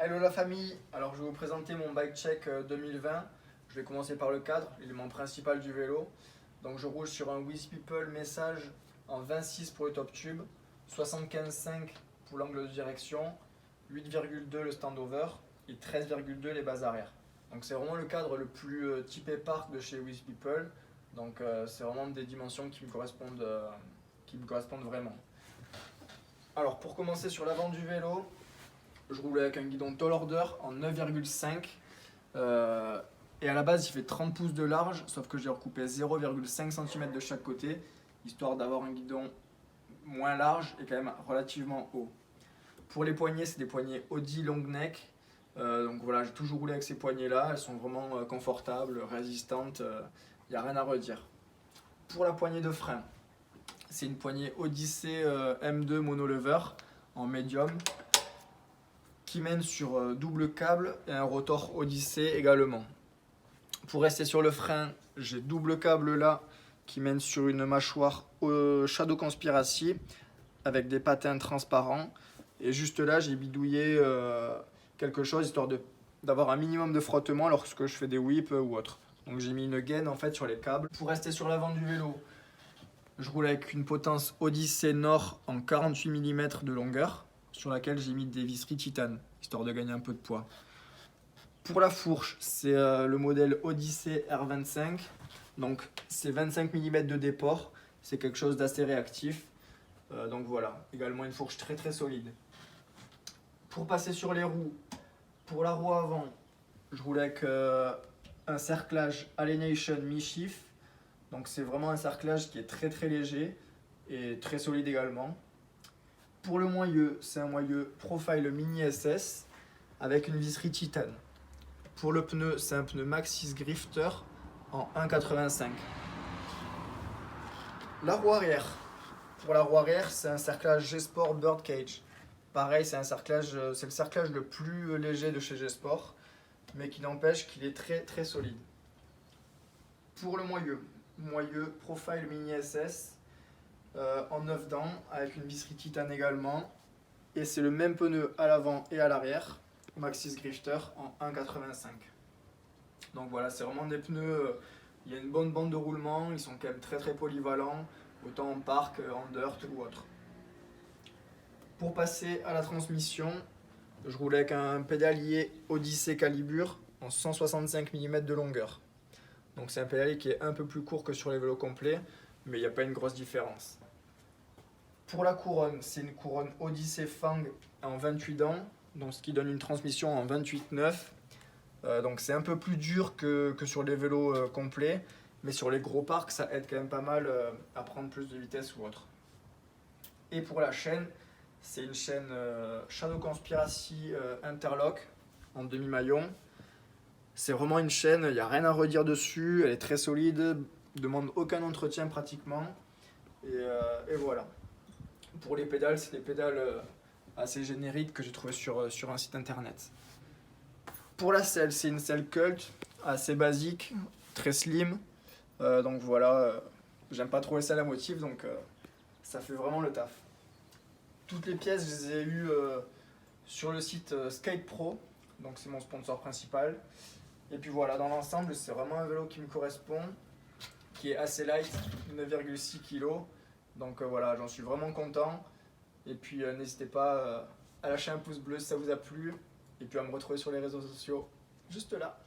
Hello la famille, alors je vais vous présenter mon bike check 2020. Je vais commencer par le cadre, l'élément principal du vélo. Donc je roule sur un With People Message en 26 pour le top tube, 75,5 pour l'angle de direction, 8,2 le standover et 13,2 les bases arrière. Donc c'est vraiment le cadre le plus typé park de chez With People. Donc c'est vraiment des dimensions qui me correspondent vraiment. Alors pour commencer sur l'avant du vélo, je roule avec un guidon Tall Order en 9,5 et à la base il fait 30 pouces de large, sauf que j'ai recoupé 0,5 cm de chaque côté, histoire d'avoir un guidon moins large et quand même relativement haut. Pour les poignées, c'est des poignées Audi Long Neck, donc voilà, j'ai toujours roulé avec ces poignées là, elles sont vraiment confortables, résistantes, il n'y a rien à redire. Pour la poignée de frein, c'est une poignée Odyssey M2 monolever en médium, qui mène sur double câble et un rotor Odyssey également. Pour rester sur le frein, j'ai double câble là qui mène sur une mâchoire Shadow Conspiracy avec des patins transparents. Et juste là, j'ai bidouillé quelque chose histoire d'avoir un minimum de frottement lorsque je fais des whips ou autre. Donc j'ai mis une gaine en fait sur les câbles. Pour rester sur l'avant du vélo, je roule avec une potence Odyssey Nord en 48 mm de longueur, sur laquelle j'ai mis des visseries titane, histoire de gagner un peu de poids. Pour la fourche, c'est le modèle Odyssey R25, donc c'est 25 mm de déport, c'est quelque chose d'assez réactif, donc voilà, également une fourche très très solide. Pour passer sur les roues, pour la roue avant, je roule avec un cerclage Alienation Mi-Shift, donc c'est vraiment un cerclage qui est très très léger et très solide également. Pour le moyeu, c'est un moyeu Profile Mini SS avec une visserie titane. Pour le pneu, c'est un pneu Maxxis Grifter en 1,85. La roue arrière. Pour la roue arrière, c'est un cerclage G-Sport Birdcage. Pareil, c'est le cerclage le plus léger de chez G-Sport, mais qui n'empêche qu'il est très très solide. Pour le moyeu Profile Mini SS en 9 dents avec une visserie titane également, et c'est le même pneu à l'avant et à l'arrière, Maxxis Grifter en 1,85. donc voilà, c'est vraiment des pneus, il y a une bonne bande de roulement, ils sont quand même très très polyvalents, autant en parc, en dirt ou autre. Pour passer à la transmission, je roule avec un pédalier Odyssey Calibre en 165 mm de longueur. Donc c'est un pédalier qui est un peu plus court que sur les vélos complets, mais il n'y a pas une grosse différence. Pour la couronne, c'est une couronne Odyssey Fang en 28 dents, donc ce qui donne une transmission en 28,9. Donc c'est un peu plus dur que sur les vélos complets, mais sur les gros parcs, ça aide quand même pas mal à prendre plus de vitesse ou autre. Et pour la chaîne, c'est une chaîne Shadow Conspiracy Interlock en demi-maillon. C'est vraiment une chaîne, il n'y a rien à redire dessus, elle est très solide, ne demande aucun entretien pratiquement. Et voilà. Pour les pédales, c'est des pédales assez génériques que j'ai trouvées sur un site internet. Pour la selle, c'est une selle Cult, assez basique, très slim. Donc voilà, j'aime pas trop les selles à motif, donc ça fait vraiment le taf. Toutes les pièces, je les ai eues sur le site Skate Pro, donc c'est mon sponsor principal. Et puis voilà, dans l'ensemble, c'est vraiment un vélo qui me correspond, qui est assez light, 9,6 kg. Donc voilà, j'en suis vraiment content. Et puis n'hésitez pas à lâcher un pouce bleu si ça vous a plu. Et puis à me retrouver sur les réseaux sociaux, juste là.